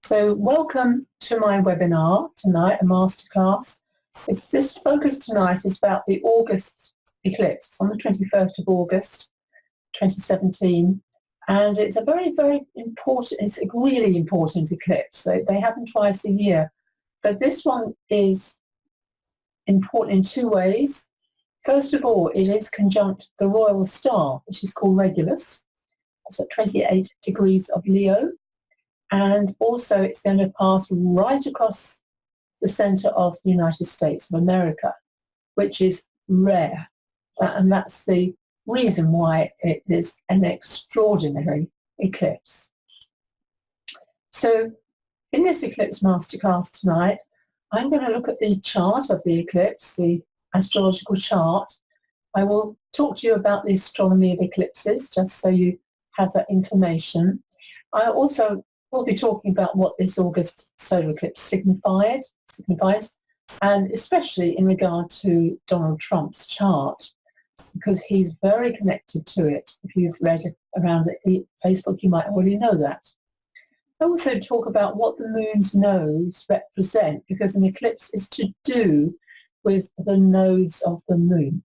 So welcome to my webinar tonight, a masterclass. This focus tonight is about the August eclipse. It's on the 21st of August 2017, and it's a very important, it's a really important eclipse. They happen twice a year, but this one is important in two ways. First of all, it is conjunct the royal star, which is called Regulus. It's at 28 degrees of Leo. And also it's going to pass right across the center of the United States of America, which is rare. And that's the reason why it is an extraordinary eclipse. So in this eclipse masterclass tonight, I'm going to look at the chart of the eclipse, the astrological chart. I will talk to you about the astronomy of eclipses, just so you have that information. I also will be talking about what this August solar eclipse signifies, and especially in regard to Donald Trump's chart, because he's very connected to it. If you've read around Facebook, you might already know that. I also talk about what the moon's nodes represent, because an eclipse is to do with the nodes of the moon.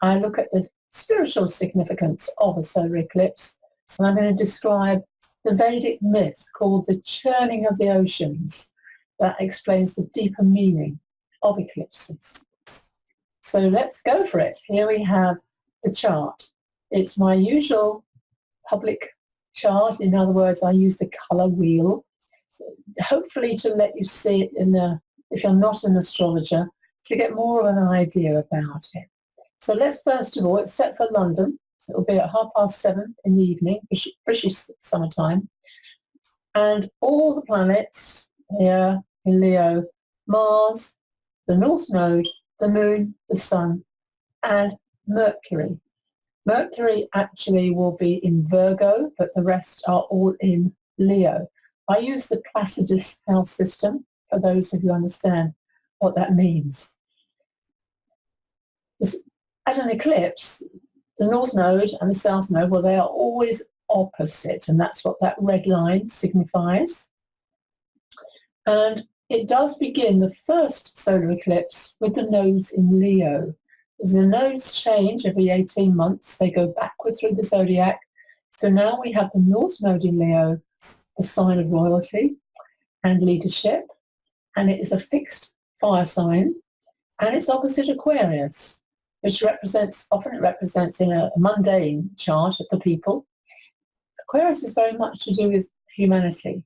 I look at the spiritual significance of a solar eclipse, and I'm going to describe the Vedic myth called the churning of the oceans that explains the deeper meaning of eclipses. So let's go for it. Here we have the chart. It's my usual public chart. In other words, I use the color wheel, hopefully to let you see it if you're not an astrologer, to get more of an idea about it. So let's first of all, it's set for London. It will be at 7:30 in the evening, British summertime. And all the planets here in Leo, Mars, the North Node, the Moon, the Sun, and Mercury. Mercury actually will be in Virgo, but the rest are all in Leo. I use the Placidus house system, for those of you who understand what that means. At an eclipse, the North Node and the South Node, well, they are always opposite, and that's what that red line signifies. And it does begin the first solar eclipse with the nodes in Leo. As the nodes change every 18 months, they go backward through the zodiac. So now we have the North Node in Leo, the sign of royalty and leadership, and it is a fixed fire sign, and it's opposite Aquarius, which often represents in a mundane chart of the people. Aquarius is very much to do with humanity.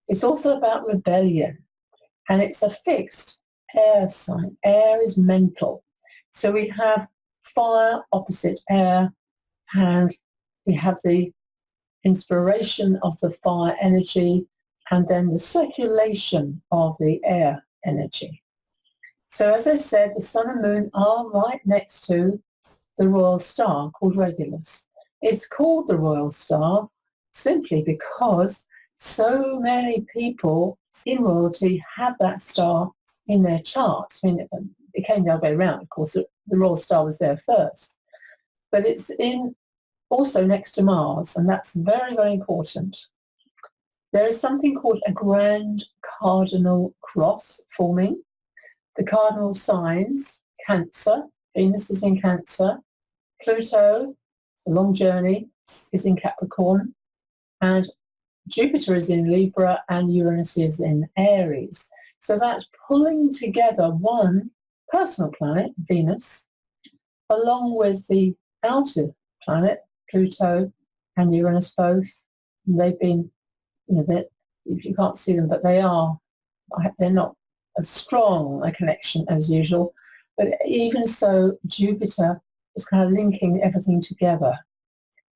It's also about rebellion, and it's a fixed air sign. Air is mental. So we have fire opposite air, and we have the inspiration of the fire energy, and then the circulation of the air energy. So as I said, the Sun and Moon are right next to the royal star called Regulus. It's called the royal star simply because so many people in royalty have that star in their charts. I mean, it came the other way around. Of course, the royal star was there first. But it's also next to Mars, and that's very important. There is something called a grand cardinal cross forming. The cardinal signs, Cancer, Venus is in Cancer, Pluto, the long journey, is in Capricorn, and Jupiter is in Libra, and Uranus is in Aries. So that's pulling together one personal planet, Venus, along with the outer planet, Pluto and Uranus both. And they've been, you can't see them, but they're not as strong a connection as usual, but even so, Jupiter is kind of linking everything together.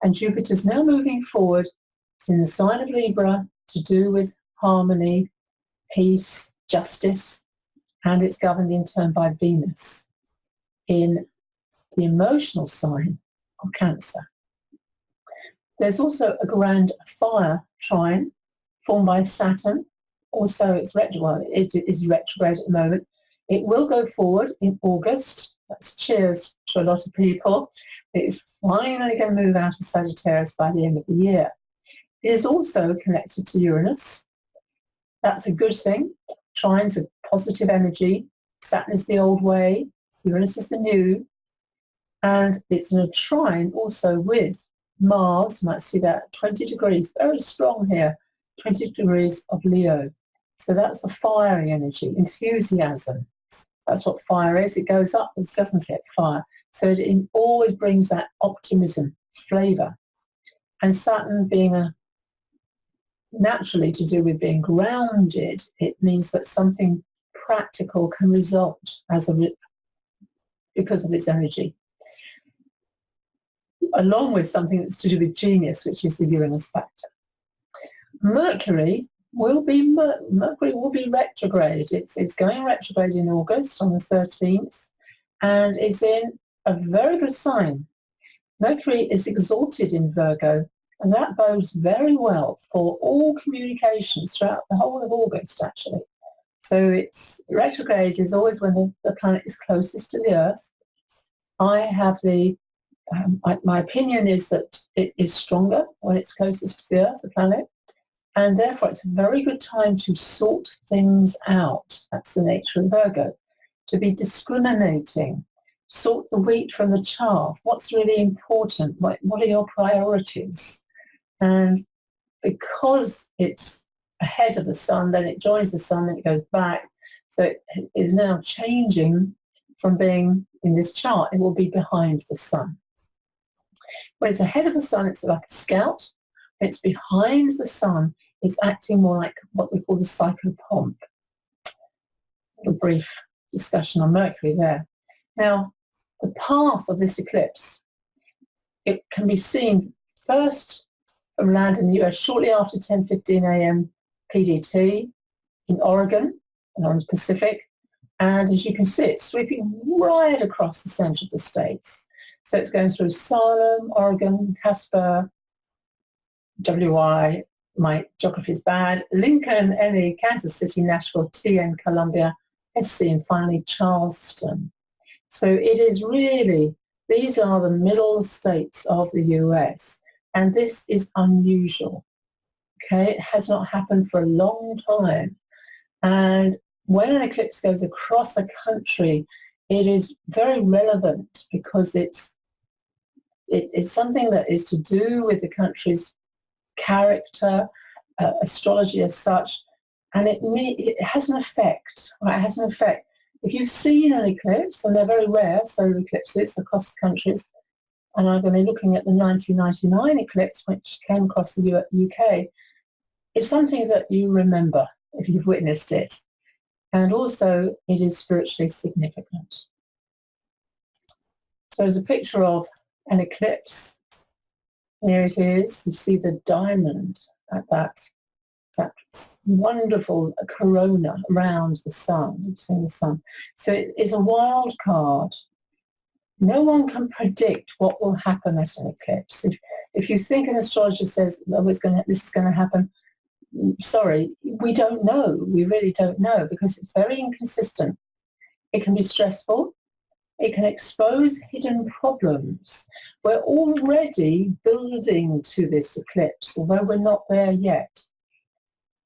And Jupiter's now moving forward. It's in the sign of Libra, to do with harmony, peace, justice, and it's governed in turn by Venus in the emotional sign of Cancer. There's also a grand fire trine formed by Saturn. Also, it is retrograde at the moment. It will go forward in August. That's cheers to a lot of people. It is finally going to move out of Sagittarius by the end of the year. It is also connected to Uranus, That's a good thing. Trine's a positive energy. Saturn is the old way. Uranus is the new. And it's in a trine also with Mars. You might see that 20 degrees, very strong here, 20 degrees of Leo. So that's the fiery energy, enthusiasm. That's what fire is. It goes up, doesn't it, fire? So it always brings that optimism, flavour. And Saturn being naturally to do with being grounded, it means that something practical can result because of its energy, along with something that's to do with genius, which is the Uranus factor. Mercury will be retrograde. It's going retrograde in August on the 13th, and it's in a very good sign. Mercury is exalted in Virgo, and that bodes very well for all communications throughout the whole of August, actually. So it's retrograde is always when the planet is closest to the Earth. I have my opinion is that it is stronger when it's closest to the Earth, the planet, and therefore it's a very good time to sort things out. That's the nature of Virgo, to be discriminating, sort the wheat from the chaff. What's really important? What are your priorities? And because it's ahead of the sun, then it joins the sun, then it goes back. So it is now changing from being in this chart, it will be behind the sun. When it's ahead of the sun, it's like a scout. When it's behind the sun, it's acting more like what we call the psychopomp. A brief discussion on Mercury there. Now, the path of this eclipse, it can be seen first from land in the US shortly after 10:15 a.m. PDT in Oregon and on the Pacific. And as you can see, it's sweeping right across the center of the states. So it's going through Salem, Oregon, Casper, WI, my geography is bad, Lincoln, NE, Kansas City, Nashville, TN, Columbia, SC, and finally Charleston. So it is really, these are the middle states of the US, and this is unusual. Okay, it has not happened for a long time. And when an eclipse goes across a country, it is very relevant because it's something that is to do with the country's character, astrology as such, and it has an effect. Right? It has an effect. If you've seen an eclipse, and they're very rare, solar eclipses across the countries, and I'm going to be looking at the 1999 eclipse, which came across the UK, it's something that you remember if you've witnessed it. And also, it is spiritually significant. So there's a picture of an eclipse. Here it is. You see the diamond at that wonderful corona around the sun. You've seen the sun. So it is a wild card. No one can predict what will happen at an eclipse. If you think an astrologer says, oh, this is going to happen, sorry, we don't know. We really don't know because it's very inconsistent. It can be stressful. It can expose hidden problems. We're already building to this eclipse, although we're not there yet.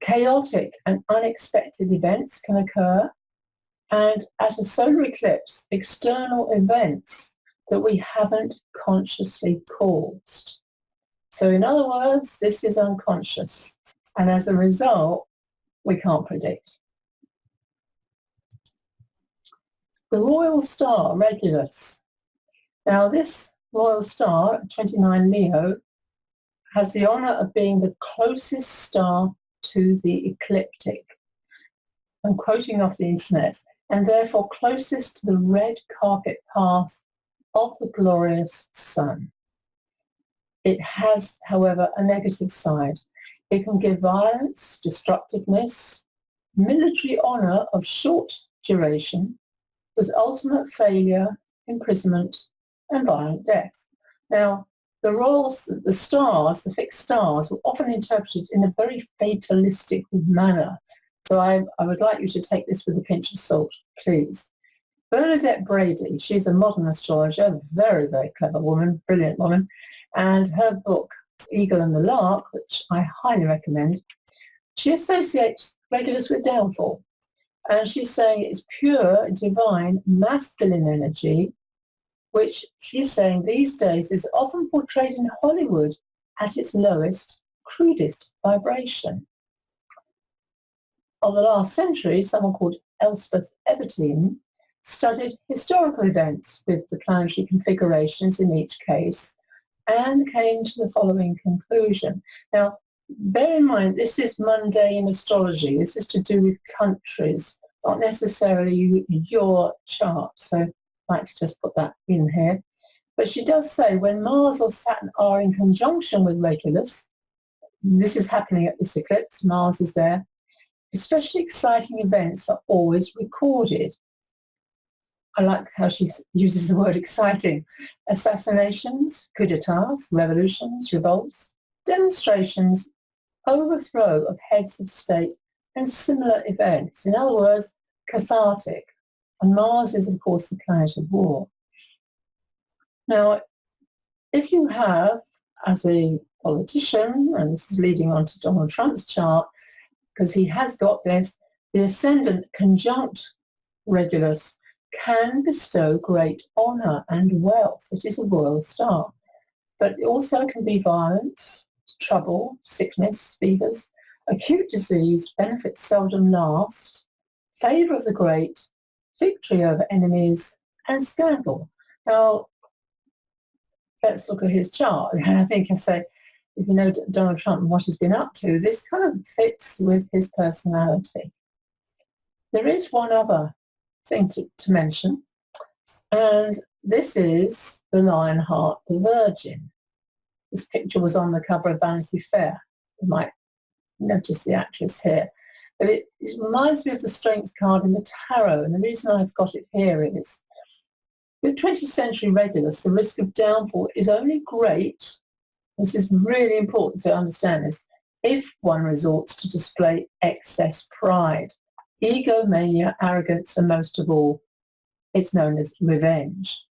Chaotic and unexpected events can occur, and at a solar eclipse, external events that we haven't consciously caused. So in other words, this is unconscious, and as a result, we can't predict. The royal star, Regulus. Now this royal star, 29 Leo, has the honor of being the closest star to the ecliptic. I'm quoting off the internet, and therefore closest to the red carpet path of the glorious sun. It has, however, a negative side. It can give violence, destructiveness, military honor of short duration, with ultimate failure, imprisonment, and violent death. Now, the stars, the fixed stars, were often interpreted in a very fatalistic manner. So I would like you to take this with a pinch of salt, please. Bernadette Brady, she's a modern astrologer, very, very clever woman, brilliant woman, and her book, Eagle and the Lark, which I highly recommend, she associates Regulus with downfall. And she's saying it's pure, divine, masculine energy, which she's saying these days is often portrayed in Hollywood at its lowest, crudest vibration. Of the last century, someone called Elspeth Ebertin studied historical events with the planetary configurations in each case and came to the following conclusion. Now, bear in mind, this is mundane astrology. This is to do with countries, not necessarily your chart. So I'd like to just put that in here. But she does say when Mars or Saturn are in conjunction with Regulus, this is happening at this eclipse, Mars is there, especially exciting events are always recorded. I like how she uses the word exciting. Assassinations, coup d'etats, revolutions, revolts, demonstrations, overthrow of heads of state, and similar events. In other words, cathartic. And Mars is, of course, the planet of war. Now, if you have, as a politician, and this is leading on to Donald Trump's chart, because he has got this, the ascendant conjunct Regulus can bestow great honour and wealth. It is a royal star. But it also can be violence, trouble, sickness, fevers, acute disease, benefits seldom last, favour of the great, victory over enemies, and scandal. Now, let's look at his chart. And I think I say, if you know Donald Trump and what he's been up to, this kind of fits with his personality. There is one other thing to mention, and this is the Lionheart, the Virgin. This picture was on the cover of Vanity Fair. You might notice the actress here. But it reminds me of the Strength card in the Tarot, and the reason I've got it here is, with 20th century Regulus, the risk of downfall is only great, this is really important to understand this, if one resorts to display excess pride, egomania, arrogance, and most of all, it's known as revenge.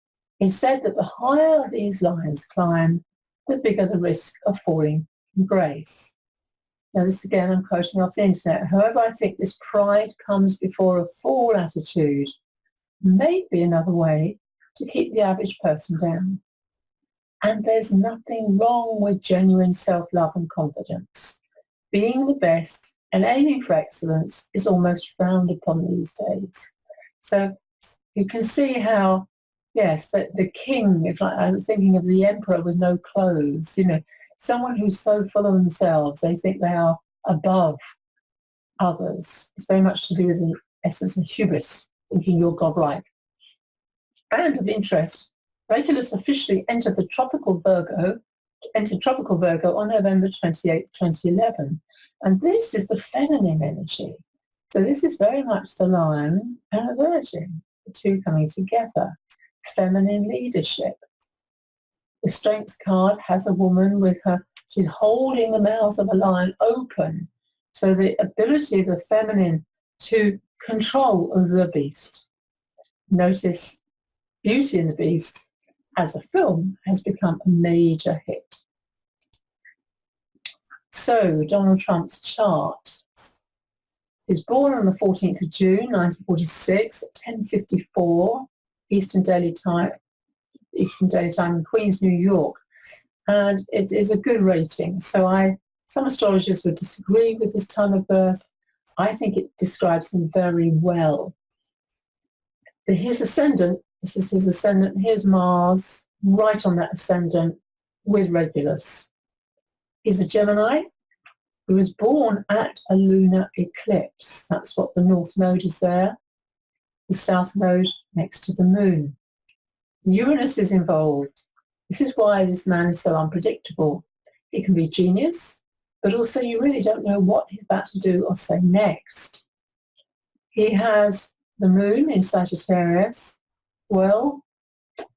It's said that the higher these lines climb, the bigger the risk of falling from grace. Now this again, I'm quoting off the internet. However, I think this pride comes before a fall attitude may be another way to keep the average person down. And there's nothing wrong with genuine self-love and confidence. Being the best and aiming for excellence is almost frowned upon these days. So you can see how, yes, the king, if I was thinking of the emperor with no clothes, you know, someone who's so full of themselves, they think they are above others. It's very much to do with the essence of hubris, thinking you're godlike. And of interest, Regulus officially entered tropical Virgo on November 28, 2011. And this is the feminine energy. So this is very much the Lion and the Virgin, the two coming together. Feminine leadership. The Strength card has a woman with her, she's holding the mouth of a lion open. So the ability of the feminine to control the beast. Notice Beauty and the Beast as a film has become a major hit. So Donald Trump's chart is born on the 14th of June 1946 at 10:54 Eastern Daylight Time in Queens, New York, and it is a good rating. So some astrologers would disagree with this time of birth. I think it describes him very well. His ascendant, this is his ascendant, here's Mars, right on that ascendant with Regulus. He's a Gemini who was born at a lunar eclipse. That's what the North Node is there. The South Node next to the Moon. Uranus is involved. This is why this man is so unpredictable. He can be genius, but also you really don't know what he's about to do or say next. He has the Moon in Sagittarius. Well,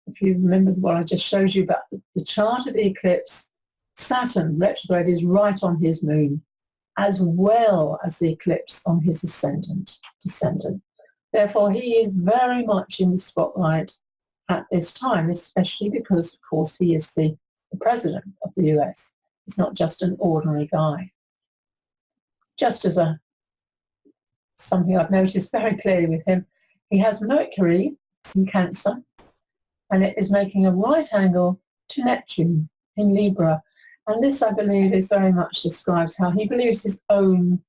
if you remember what I just showed you about the chart of the eclipse, Saturn retrograde is right on his Moon, as well as the eclipse on his descendant. Therefore, he is very much in the spotlight at this time, especially because, of course, he is the president of the US. He's not just an ordinary guy. Just as a something I've noticed very clearly with him. He has Mercury in Cancer, and it is making a right angle to Neptune in Libra. And this, I believe, is very much describes how he believes his own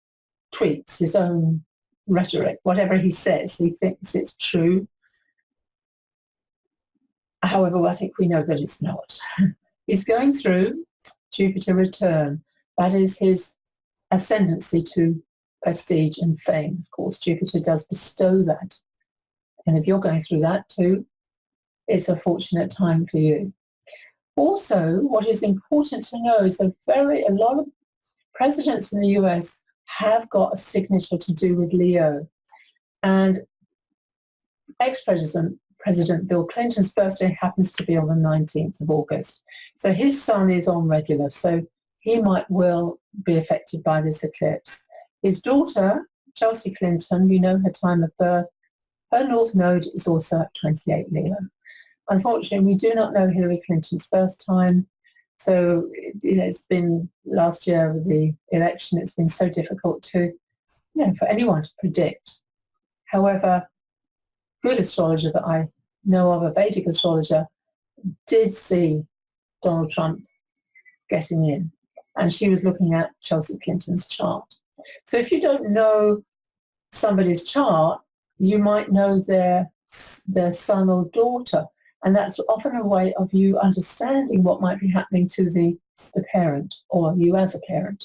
tweets, his own rhetoric, whatever he says, he thinks it's true. However, I think we know that it's not. He's going through Jupiter return. That is his ascendancy to prestige and fame. Of course, Jupiter does bestow that. And if you're going through that too, it's a fortunate time for you. Also, what is important to know is a lot of presidents in the US have got a signature to do with Leo. And President Bill Clinton's birthday happens to be on the 19th of August. So his sun is on Regulus, so he might well be affected by this eclipse. His daughter, Chelsea Clinton, you know her time of birth, her North Node is also at 28 Leo. Unfortunately, we do not know Hillary Clinton's birth time, so it's been last year with the election, it's been so difficult to, for anyone to predict. However, good astrologer that I know of, a Vedic astrologer, did see Donald Trump getting in, and she was looking at Chelsea Clinton's chart. So if you don't know somebody's chart, you might know their son or daughter, and that's often a way of you understanding what might be happening to the parent or you as a parent.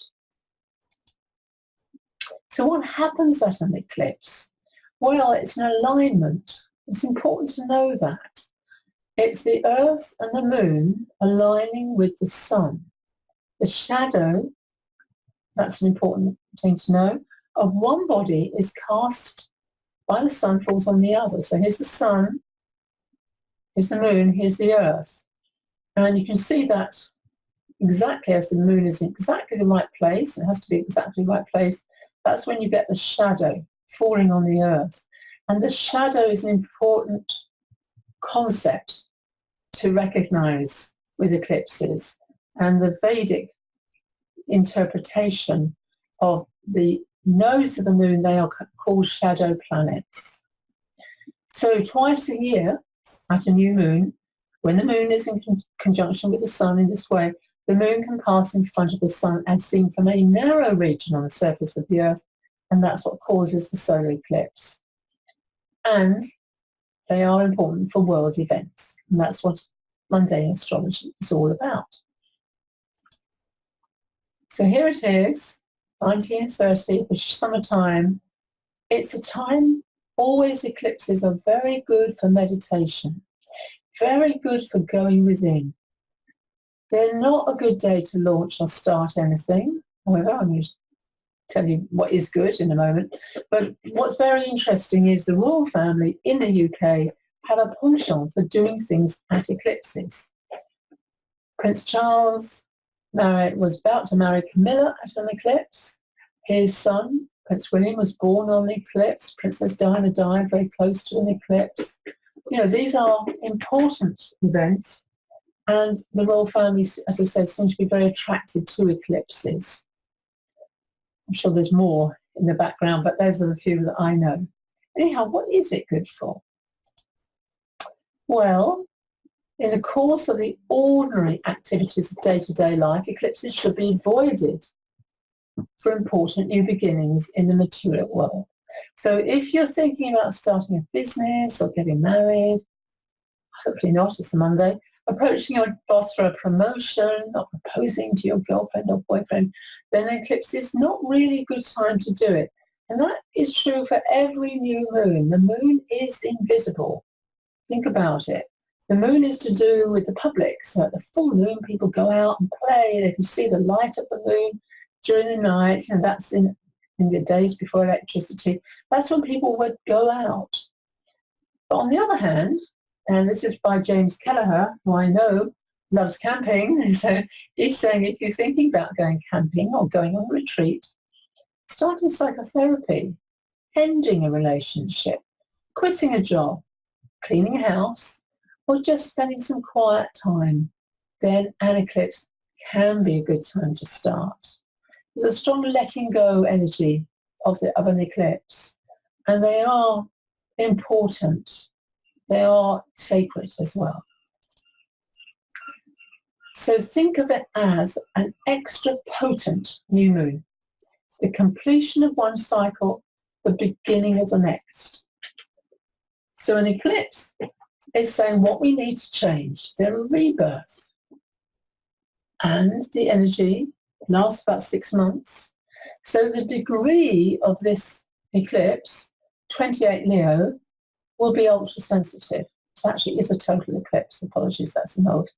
So what happens at an eclipse? Well, it's an alignment. It's important to know that. It's the Earth and the Moon aligning with the Sun. The shadow, that's an important thing to know, of one body is cast by the Sun, falls on the other. So here's the Sun, here's the Moon, here's the Earth. And you can see that exactly as the Moon is in exactly the right place, it has to be exactly the right place, that's when you get the shadow falling on the Earth. And the shadow is an important concept to recognize with eclipses. And the Vedic interpretation of the nodes of the Moon, they are called shadow planets. So twice a year at a new moon, when the Moon is in conjunction with the Sun in this way, the Moon can pass in front of the Sun as seen from a narrow region on the surface of the Earth, and that's what causes the solar eclipse. And they are important for world events, and that's what mundane astrology is all about. So here it is, 1930, the summertime. It's a time, always eclipses are very good for meditation, very good for going within. They're not a good day to launch or start anything. However, I'm going to tell you what is good in a moment. But what's very interesting is the royal family in the UK have a penchant for doing things at eclipses. Prince Charles was about to marry Camilla at an eclipse. His son, Prince William, was born on the eclipse. Princess Diana died very close to an eclipse. These are important events. And the royal family, as I said, seem to be very attracted to eclipses. I'm sure there's more in the background, but those are the few that I know. Anyhow, what is it good for? Well, in the course of the ordinary activities of day-to-day life, eclipses should be avoided for important new beginnings in the material world. So if you're thinking about starting a business or getting married, hopefully not, it's a Monday, approaching your boss for a promotion or proposing to your girlfriend or boyfriend, then an eclipse is not really a good time to do it. And that is true for every new moon. The moon is invisible. Think about it. The moon is to do with the public. So at the full moon, people go out and play. They can see the light of the moon during the night, and that's in the days before electricity. That's when people would go out. But on the other hand, and this is by James Kelleher, who I know loves camping, and so he's saying if you're thinking about going camping or going on a retreat, starting psychotherapy, ending a relationship, quitting a job, cleaning a house, or just spending some quiet time, then an eclipse can be a good time to start. There's a strong letting go energy of an eclipse. and they are important. They are sacred as well. So think of it as an extra potent new moon, the completion of one cycle, the beginning of the next. So an eclipse is saying what we need to change, their rebirth. And the energy lasts about 6 months. So the degree of this eclipse, 28 Leo, will be ultra sensitive. So actually is a total eclipse. Apologies, that's an old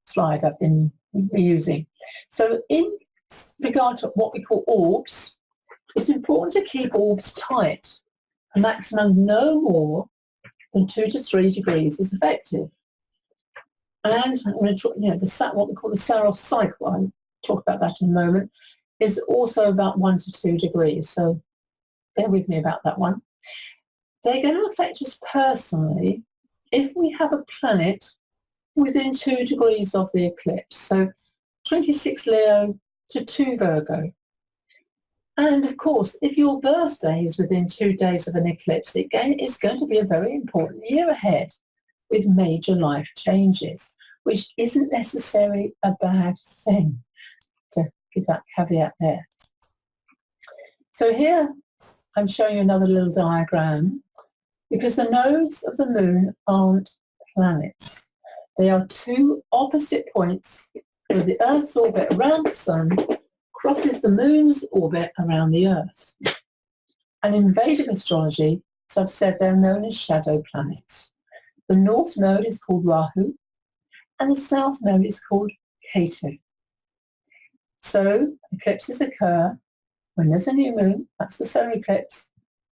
slide I've been reusing. So in regard to what we call orbs, it's important to keep orbs tight. A maximum no more than 2 to 3 degrees is effective. And I'm going to talk, what we call the Saros cycle, I'll talk about that in a moment, is also about 1 to 2 degrees. So bear with me about that one. They're going to affect us personally if we have a planet within 2 degrees of the eclipse. So 26 Leo to 2 Virgo. And of course, if your birthday is within 2 days of an eclipse, it's going to be a very important year ahead with major life changes, which isn't necessarily a bad thing, to give that caveat there. So here I'm showing you another little diagram, because the nodes of the moon aren't planets. They are 2 opposite points where the Earth's orbit around the sun crosses the moon's orbit around the Earth. And in Vedic astrology, as I've said, they're known as shadow planets. The north node is called Rahu, and the south node is called Ketu. So eclipses occur when there's a new moon, that's the solar eclipse,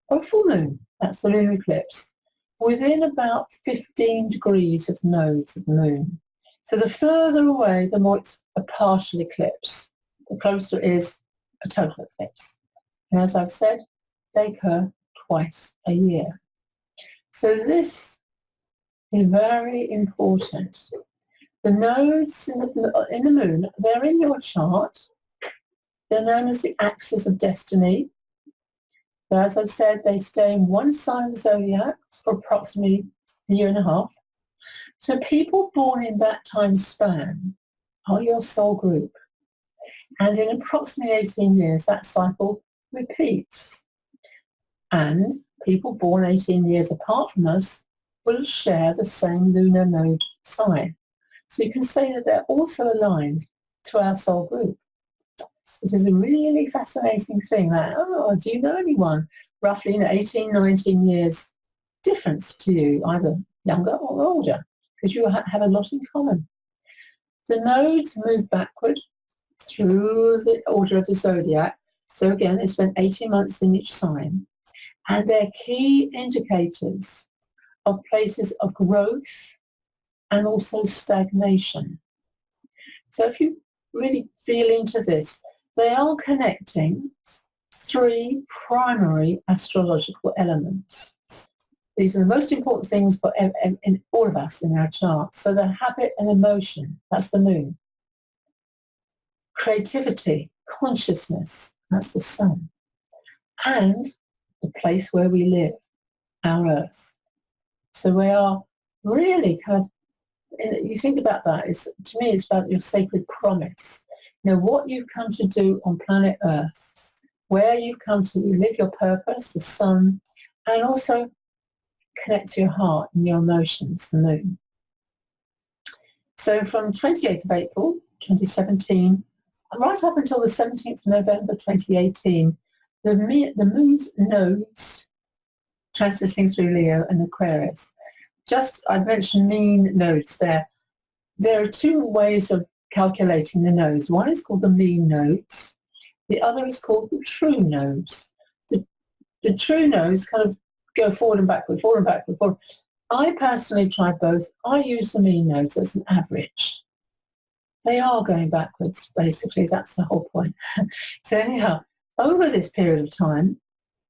or a full moon, that's the lunar eclipse, within about 15 degrees of the nodes of the moon. So the further away, the more it's a partial eclipse. The closer it is a total eclipse. And as I've said, they occur twice a year. So this is very important. The nodes in the moon, they're in your chart. They're known as the axis of destiny. So as I've said, they stay in one sign of the zodiac for approximately a year and a half. So people born in that time span are your soul group. And in approximately 18 years, that cycle repeats. And people born 18 years apart from us will share the same lunar node sign. So you can say that they're also aligned to our soul group. It is a really fascinating thing that, do you know anyone roughly 18, 19 years difference to you, either younger or older, because you have a lot in common. The nodes move backward through the order of the zodiac. So again, they spend 18 months in each sign. And they're key indicators of places of growth and also stagnation. So if you really feel into this, they are connecting 3 primary astrological elements. These are the most important things for in all of us in our charts. So the habit and emotion, that's the moon. Creativity, consciousness, that's the sun. And the place where we live, our Earth. So we are really kind of, you think about that, to me it's about your sacred promise. You know, what you've come to do on planet Earth, where you've come to live your purpose, the sun, and also connect to your heart and your emotions, the moon. So from 28th of April 2017, right up until the 17th of November 2018, the moon's nodes transiting through Leo and Aquarius. Just, I mentioned mean nodes there. There are 2 ways of calculating the nodes. One is called the mean nodes. The other is called the true nodes. The true nodes kind of go forward and backward, forward and backward, forward. I personally try both. I use the mean nodes as an average. They are going backwards, basically. That's the whole point. So anyhow, over this period of time,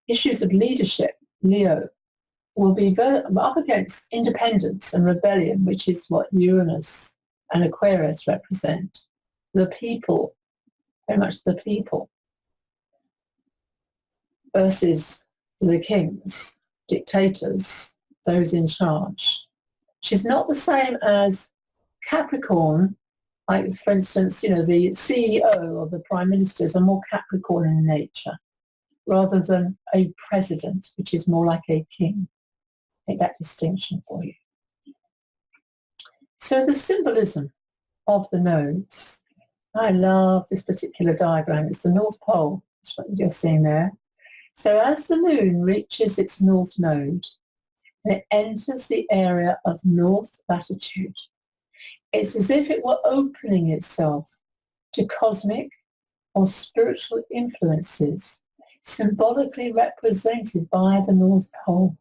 issues of leadership, Leo, will be up against independence and rebellion, which is what Uranus and Aquarius represent. The people, very much the people, versus the kings, dictators, those in charge. She's not the same as Capricorn, like for instance, the CEO or the prime ministers are more Capricorn in nature, rather than a president, which is more like a king. Make that distinction for you. So the symbolism of the nodes. I love this particular diagram. It's the North Pole. That's what you're seeing there. So as the moon reaches its north node, it enters the area of north latitude. It's as if it were opening itself to cosmic or spiritual influences, symbolically represented by the North Pole,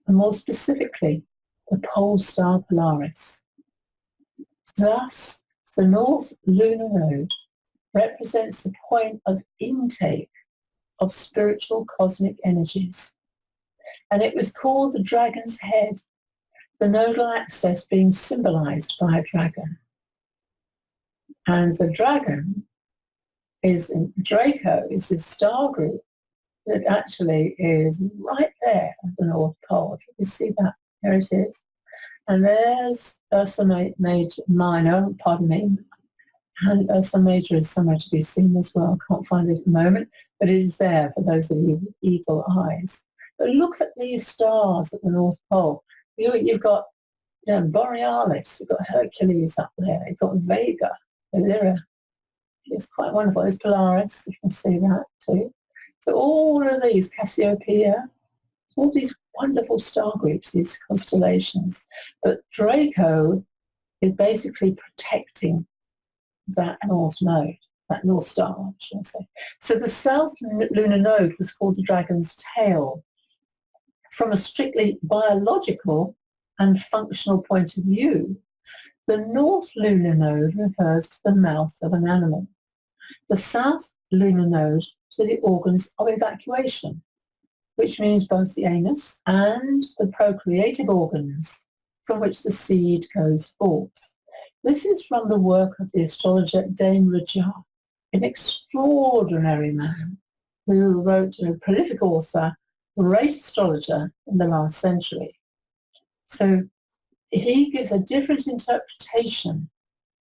and more specifically, the pole star Polaris. Thus, the North Lunar Node represents the point of intake of spiritual cosmic energies, and it was called the dragon's head, the nodal axis being symbolized by a dragon. And the dragon is, Draco is this star group that actually is right there at the North Pole. If you can see that, there it is. And there's Ursa Minor, pardon me, and Ursa Major is somewhere to be seen as well. Can't find it at the moment, but it is there for those of you with eagle eyes. But look at these stars at the North Pole. You've got Borealis, you've got Hercules up there, you've got Vega, Lyra. It's quite wonderful. There's Polaris, you can see that too. So all of these, Cassiopeia, all these wonderful star groups, these constellations. But Draco is basically protecting that North Node, that North Star, should I say. So the South Lunar Node was called the Dragon's Tail. From a strictly biological and functional point of view, the North Lunar Node refers to the mouth of an animal. The South Lunar Node to the organs of evacuation, which means both the anus and the procreative organs from which the seed goes forth. This is from the work of the astrologer Dame Rajah, an extraordinary man who wrote, a prolific author, great astrologer in the last century. So he gives a different interpretation,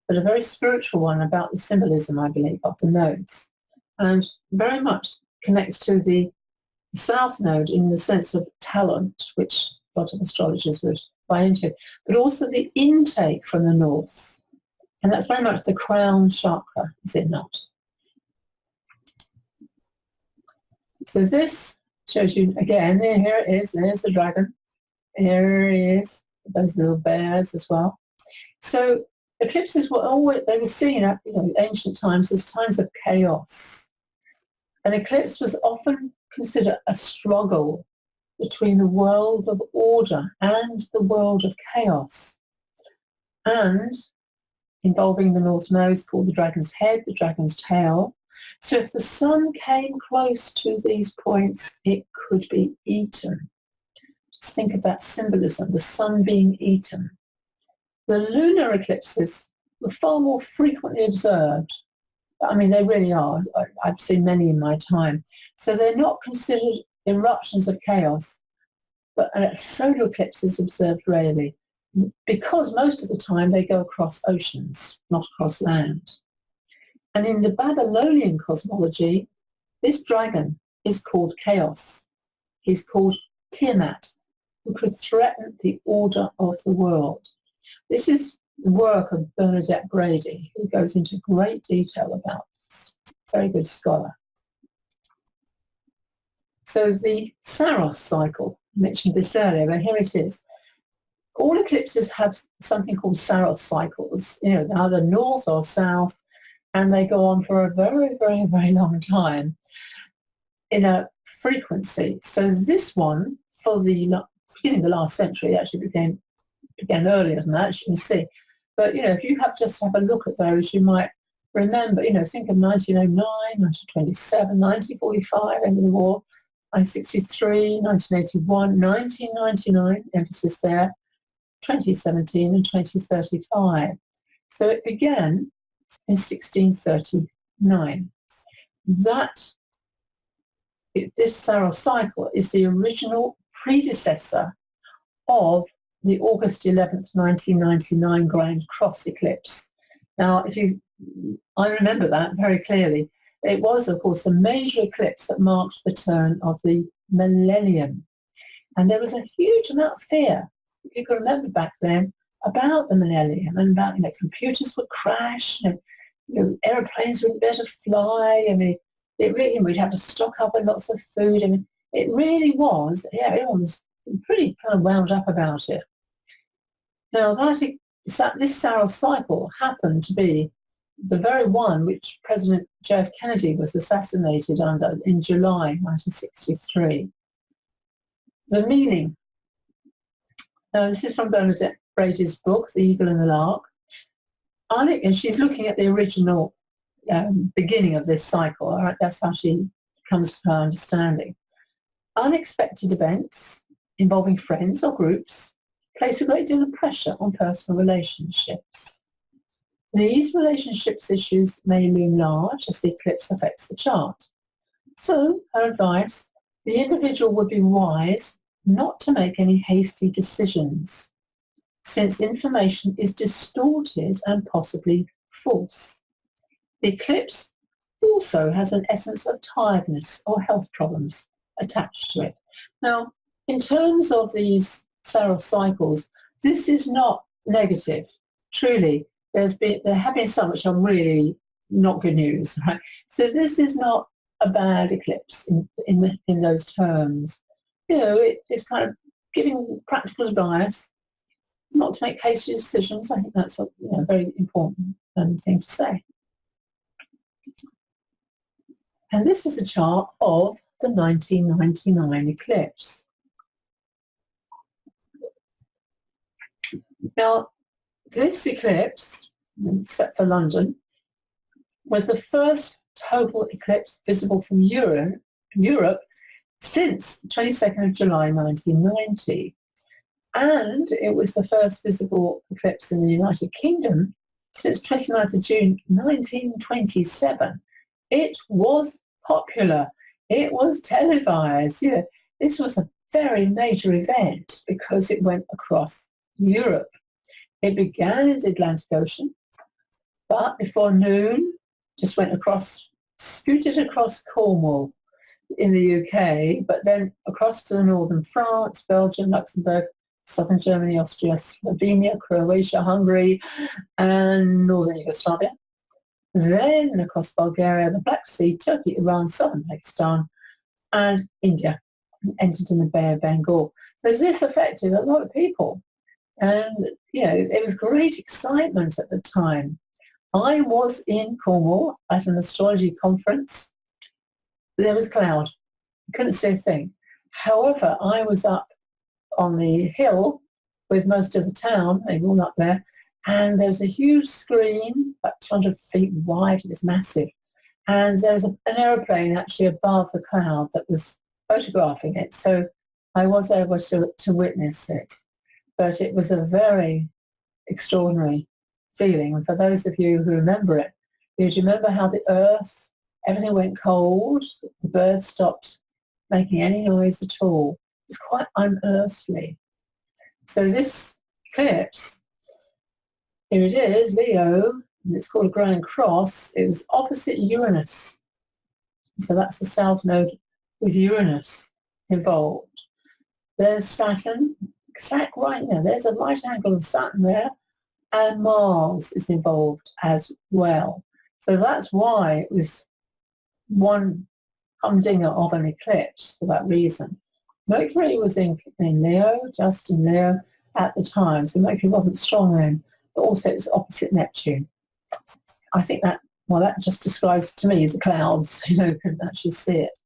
but a very spiritual one about the symbolism, I believe, of the nodes, and very much connects to the South Node in the sense of talent, which a lot of astrologers would buy into, but also the intake from the north. And that's very much the crown chakra, is it not? So this shows you, again, here it is, there's the dragon. Here he is, those little bears as well. So eclipses were always, they were seen at ancient times as times of chaos. An eclipse was often considered a struggle between the world of order and the world of chaos, and involving the North Node called the dragon's head, the dragon's tail. So if the sun came close to these points, it could be eaten. Just think of that symbolism, the sun being eaten. The lunar eclipses were far more frequently observed. I mean, they really are. I've seen many in my time. So they're not considered eruptions of chaos, but solar eclipses observed rarely, because most of the time they go across oceans, not across land. And in the Babylonian cosmology, this dragon is called Chaos. He's called Tiamat, who could threaten the order of the world. This is the work of Bernadette Brady, who goes into great detail about this. Very good scholar. So the Saros cycle, I mentioned this earlier, but here it is. All eclipses have something called Saros cycles, they're either north or south, and they go on for a very, very, very long time in a frequency. So this one, for the beginning of the last century, actually began earlier than that, as you can see. But, if you just have a look at those, you might remember, think of 1909, 1927, 1945, end of the war, 1963, 1981, 1999, emphasis there, 2017 and 2035. So it began in 1639. That this Saros cycle is the original predecessor of the August 11th, 1999 Grand Cross eclipse. Now, I remember that very clearly. It was, of course, a major eclipse that marked the turn of the millennium. And there was a huge amount of fear, if you can remember back then, about the millennium and about, computers would crash, airplanes wouldn't be able to fly. I mean, we'd have to stock up on lots of food. I mean, it really was, everyone was pretty kind of wound up about it. Now, this Saros cycle happened to be the very one which President J.F. Kennedy was assassinated under in July 1963. The meaning. Now, this is from Bernadette Brady's book, The Eagle and the Lark. And she's looking at the original beginning of this cycle. All right, that's how she comes to her understanding. Unexpected events involving friends or groups place a great deal of pressure on personal relationships. These relationships issues may loom large as the eclipse affects the chart. So, her advice, the individual would be wise not to make any hasty decisions, since information is distorted and possibly false. The eclipse also has an essence of tiredness or health problems attached to it. Now, in terms of these Saros cycles, this is not negative. Truly, there have been some which are really not good news, right? So this is not a bad eclipse in those terms. It's kind of giving practical advice, not to make hasty decisions. I think that's a very important thing to say. And this is a chart of the 1999 eclipse. Now, this eclipse, except for London, was the first total eclipse visible from Europe since the 22nd of July 1990. And it was the first visible eclipse in the United Kingdom since 29th of June 1927. It was popular. It was televised. This was a very major event because it went across Europe. It began in the Atlantic Ocean, but before noon, just scooted across Cornwall in the UK, but then across to northern France, Belgium, Luxembourg, southern Germany, Austria, Slovenia, Croatia, Hungary, and northern Yugoslavia. Then across Bulgaria, the Black Sea, Turkey, Iran, southern Pakistan, and India, entered in the Bay of Bengal. So this affected a lot of people. And, there was great excitement at the time. I was in Cornwall at an astrology conference. There was a cloud. I couldn't see a thing. However, I was up on the hill with most of the town, they were all up there, and there was a huge screen, about 200 feet wide. It was massive. And there was an aeroplane actually above the cloud that was photographing it. So I was able to witness it. But it was a very extraordinary feeling. And for those of you who remember it, you remember how the earth, everything went cold, the birds stopped making any noise at all. It was quite unearthly. So this eclipse, here it is, Leo, and it's called a Grand Cross. It was opposite Uranus. So that's the south node with Uranus involved. There's Saturn, exact right now. There's a right angle of Saturn there, and Mars is involved as well. So that's why it was one humdinger of an eclipse for that reason. Mercury was in Leo, just in Leo at the time, so Mercury wasn't strong then, but also it's opposite Neptune. I think that just describes to me the clouds, couldn't actually see it.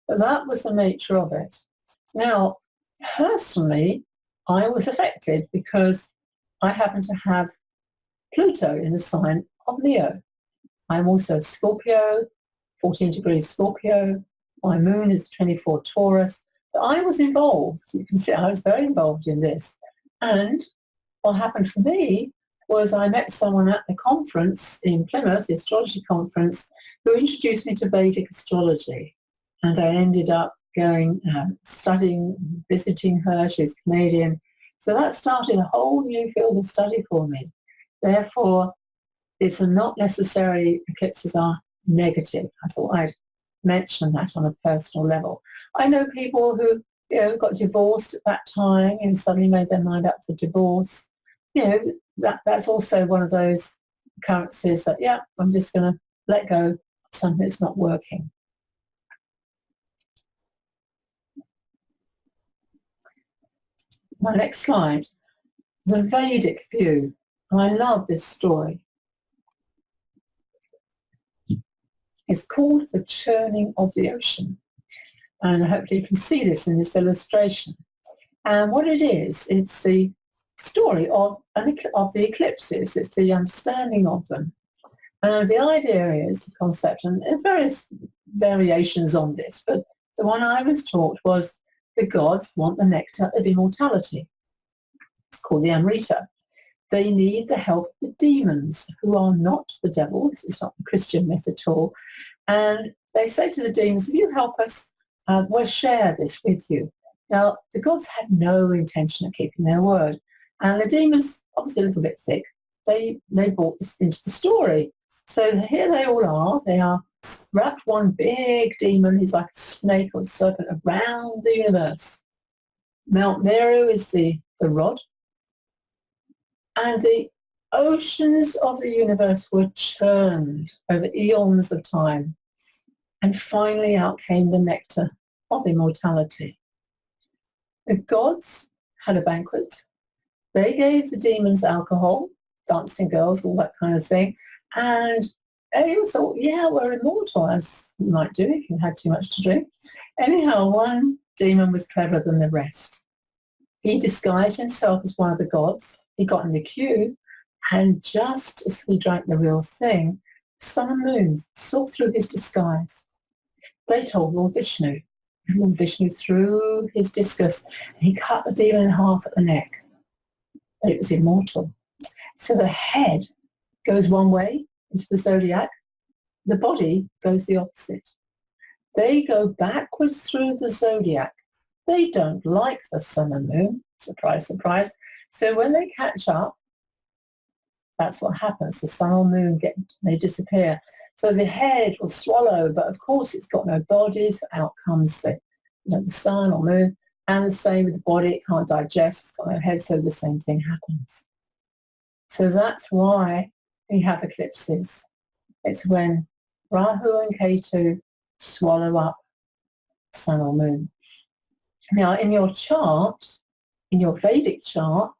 But that was the nature of it. Now, personally, I was affected because I happen to have Pluto in the sign of Leo. I'm also Scorpio, 14 degrees Scorpio. My moon is 24 Taurus. So I was involved. You can see I was very involved in this. And what happened for me was I met someone at the conference in Plymouth, the astrology conference, who introduced me to Vedic astrology. and I ended up going, studying, visiting her. She was Canadian. So that started a whole new field of study for me. Therefore, it's not necessarily eclipses are negative. I thought I'd mention that on a personal level. I know people who got divorced at that time and suddenly made their mind up for divorce. That's also one of those occurrences that, yeah, I'm just going to let go of something that's not working. My next slide, the Vedic view. I love this story. It's called The Churning of the Ocean. And hopefully you can see this in this illustration. And what it is, it's the story of the eclipses. It's the understanding of them. And the idea is, the concept, and various variations on this, but the one I was taught was the gods want the nectar of immortality. It's called the Amrita. They need the help of the demons, who are not the devil. This is not the Christian myth at all. And they say to the demons, if you help us, we'll share this with you. Now, the gods had no intention of keeping their word. And the demons, obviously a little bit thick, they brought this into the story. So here they all are. They are wrapped one big demon. He's like a snake or a serpent around the universe. Mount Meru is the rod. And the oceans of the universe were churned over eons of time. And finally out came the nectar of immortality. The gods had a banquet. They gave the demons alcohol, dancing girls, all that kind of thing. And they thought, yeah, we're immortal, as you might do if you had too much to drink. Anyhow, one demon was cleverer than the rest. He disguised himself as one of the gods. He got in the queue, and just as he drank the real thing, the sun and moon saw through his disguise. They told Lord Vishnu. And Lord Vishnu threw his discus, and he cut the demon in half at the neck. But it was immortal. So the head goes one way into the zodiac. The body goes the opposite. They go backwards through the zodiac. They don't like the sun and moon. Surprise, surprise. So when they catch up, that's what happens. The sun or moon, they disappear. So the head will swallow, but of course it's got no body, so out comes the sun or moon. And the same with the body, it can't digest, it's got no head, so the same thing happens. So that's why we have eclipses. It's when Rahu and Ketu swallow up sun or moon. Now, in your chart, in your Vedic chart,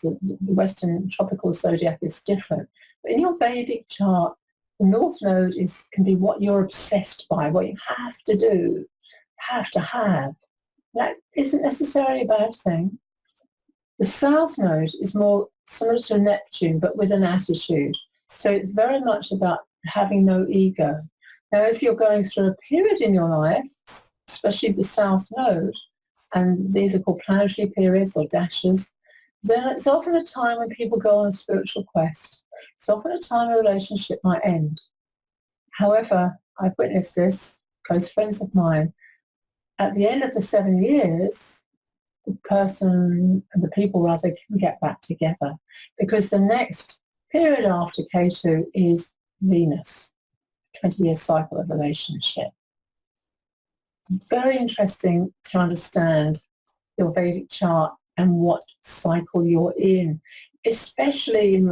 the Western tropical zodiac is different, but in your Vedic chart, the North Node can be what you're obsessed by, what you have to do, have to have. That isn't necessarily a bad thing. The South Node is more similar to Neptune, but with an attitude. So it's very much about having no ego. Now, if you're going through a period in your life, especially the South Node, and these are called planetary periods or dashes, then it's often a time when people go on a spiritual quest. It's often a time a relationship might end. However, I've witnessed this, close friends of mine, at the end of the 7 years, the person, and the people rather, can get back together, because the next period after Ketu is Venus, 20-year cycle of relationship. Very interesting to understand your Vedic chart and what cycle you're in, especially in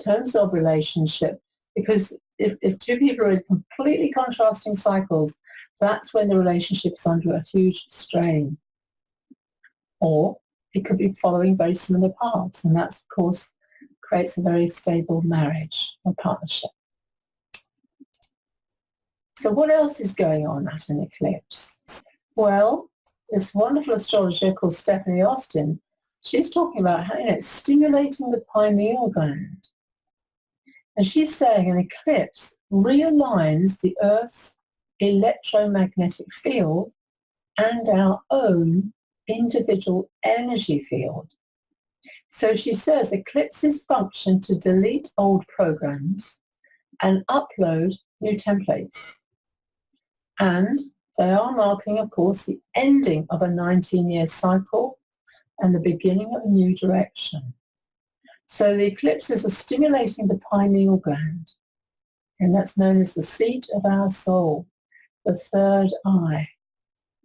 terms of relationship, because if two people are in completely contrasting cycles, that's when the relationship is under a huge strain. Or it could be following very similar paths, and that, of course, creates a very stable marriage or partnership. So what else is going on at an eclipse? Well, this wonderful astrologer called Stephanie Austin, she's talking about how it's stimulating the pineal gland. And she's saying an eclipse realigns the Earth's electromagnetic field and our own individual energy field. So she says eclipses function to delete old programs and upload new templates. And They are marking, of course, the ending of a 19-year cycle and the beginning of a new direction. So the eclipses are stimulating the pineal gland, and that's known as the seat of our soul, the third eye,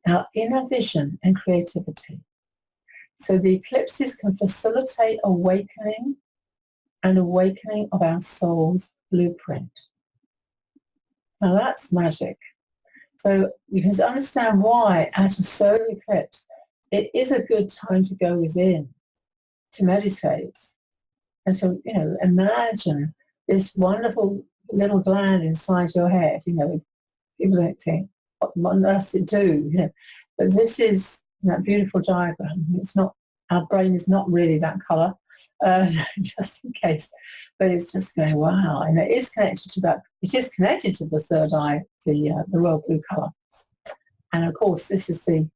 our inner vision and creativity. So the eclipses can facilitate awakening of our soul's blueprint. Now that's magic. So you can understand why at a solar eclipse, it is a good time to go within, to meditate, and to, imagine this wonderful little gland inside your head. People don't think, what does it do? But this is that beautiful diagram. It's not, our brain is not really that colour, just in case. But it's just going, wow. And it is connected to that. It is connected to the third eye, the royal blue colour. And of course, this is the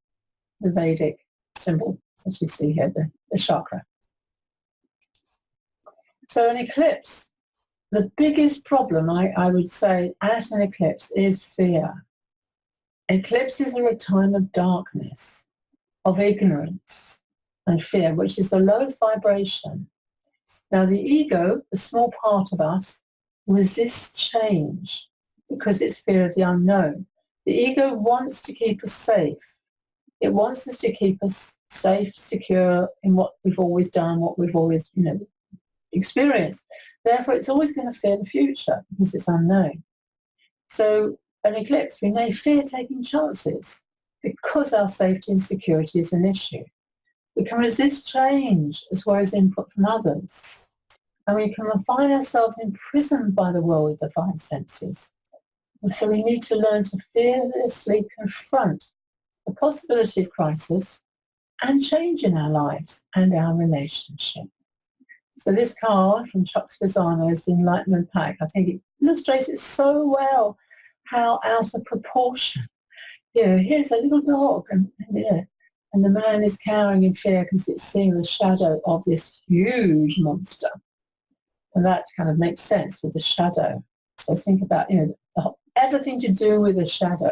Vedic symbol, as you see here, the chakra. So an eclipse, the biggest problem, I would say, at an eclipse is fear. Eclipses are a time of darkness, of ignorance and fear, which is the lowest vibration. Now the ego, the small part of us, resists change because it's fear of the unknown. The ego wants to keep us safe. It wants us to keep us safe, secure in what we've always done, what we've always, experienced. Therefore, it's always going to fear the future because it's unknown. So an eclipse, we may fear taking chances because our safety and security is an issue. We can resist change as well as input from others. And we can find ourselves imprisoned by the world of the five senses. And so we need to learn to fearlessly confront the possibility of crisis and change in our lives and our relationship. So this card from Chuck Spezzano's The Enlightenment Pack, I think it illustrates it so well, how out of proportion. Here's a little dog, and the man is cowering in fear because it's seeing the shadow of this huge monster. And that kind of makes sense with the shadow. So think about, everything to do with the shadow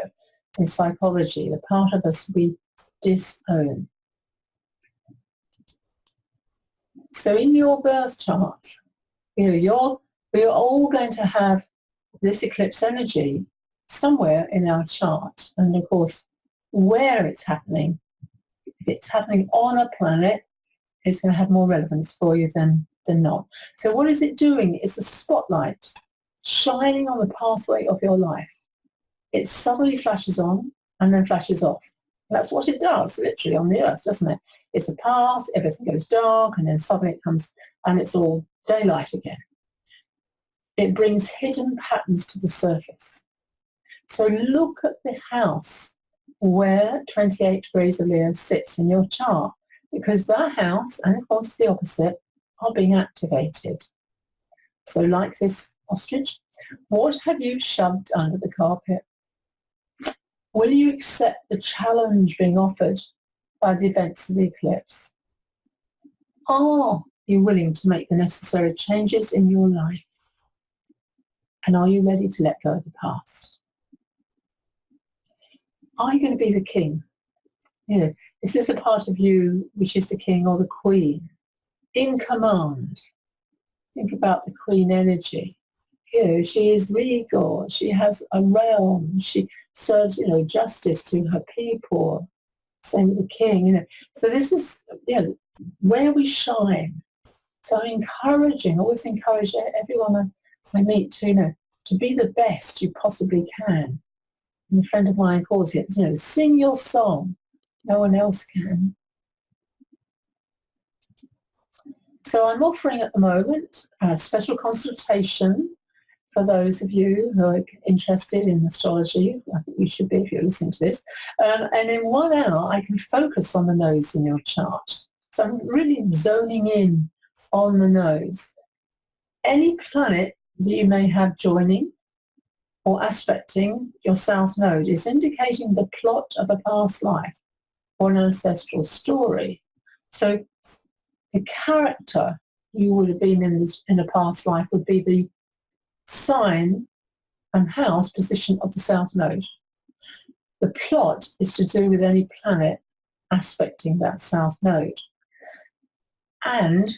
in psychology, the part of us we disown. So in your birth chart, we're all going to have this eclipse energy somewhere in our chart. And of course, where it's happening, if it's happening on a planet, it's going to have more relevance for you than not. So what is it doing? It's a spotlight shining on the pathway of your life. It suddenly flashes on and then flashes off. That's what it does, literally, on the earth, doesn't it? It's a path, everything goes dark, and then suddenly it comes and it's all daylight again. It brings hidden patterns to the surface. So look at the house where 28 degrees of Leo sits in your chart, because that house, and of course the opposite, are being activated. So like this ostrich, what have you shoved under the carpet? Will you accept the challenge being offered by the events of the eclipse? Are you willing to make the necessary changes in your life? And are you ready to let go of the past? Are you going to be the king? This is the part of you which is the king or the queen, in command. Think about the queen energy. She is regal. She has a realm. She serves, justice to her people. Same with the king. So this is, where we shine. So I'm always encourage everyone I meet to be the best you possibly can. And a friend of mine calls it, sing your song. No one else can. So I'm offering at the moment a special consultation for those of you who are interested in astrology. I think you should be if you're listening to this. And in 1 hour, I can focus on the nodes in your chart. So I'm really zoning in on the nodes. Any planet that you may have joining or aspecting your south node is indicating the plot of a past life or an ancestral story. So the character you would have been in a past life would be the sign and house position of the south node. The plot is to do with any planet aspecting that south node. And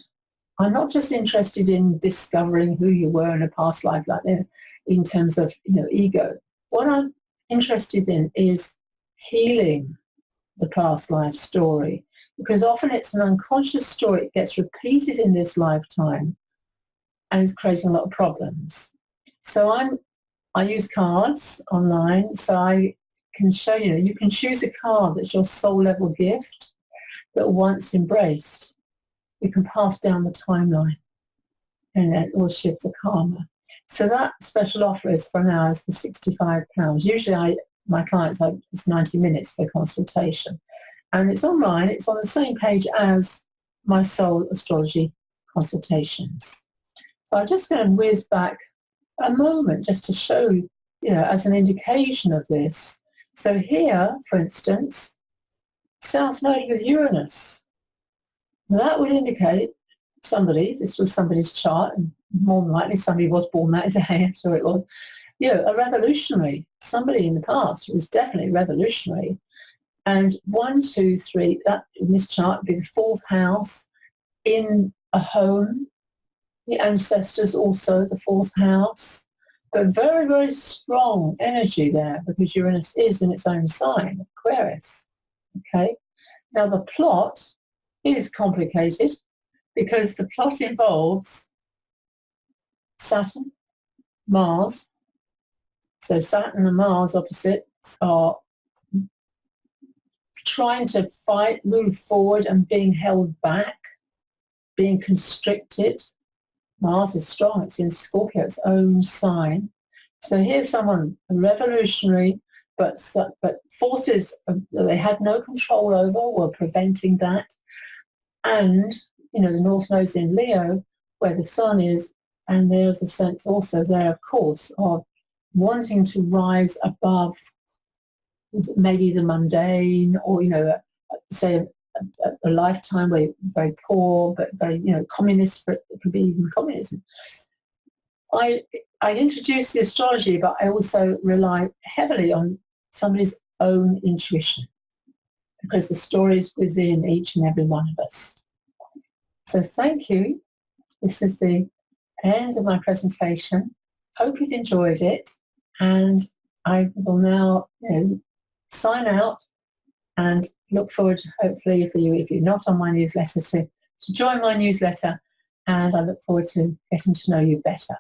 I'm not just interested in discovering who you were in a past life like that in terms of ego. What I'm interested in is healing the past life story, because often it's an unconscious story. It gets repeated in this lifetime and is creating a lot of problems. So I use cards online, so I can show you can choose a card that's your soul level gift that once embraced, you can pass down the timeline and it will shift the karma. So that special offer is for now is for £65. Usually my clients, it's 90 minutes for a consultation. And it's online. It's on the same page as my soul astrology consultations. So I'm just going to whiz back a moment just to show, as an indication of this. So here, for instance, South Node with Uranus. That would indicate this was somebody's chart, and more than likely somebody was born that day, I'm sure it was, a revolutionary, somebody in the past who was definitely revolutionary. And 1, 2, 3, that in this chart would be the fourth house in a home. The ancestors also, the fourth house. But very, very strong energy there because Uranus is in its own sign, Aquarius. Okay. Now the plot is complicated because the plot involves Saturn, Mars. So Saturn and Mars opposite are trying to fight, move forward and being held back, being constricted. Mars is strong. It's in Scorpio, its own sign. So here's someone revolutionary, but forces they had no control over were preventing that. And, the North Node's in Leo, where the Sun is, and there's a sense also there, of course, of wanting to rise above maybe the mundane or, say a lifetime where you're very poor, but very, communist, it could be even communism. I introduce the astrology, but I also rely heavily on somebody's own intuition because the story is within each and every one of us. So thank you. This is the end of my presentation. Hope you've enjoyed it, and I will now sign out and look forward, hopefully, for you, if you're not on my newsletter, to join my newsletter, and I look forward to getting to know you better.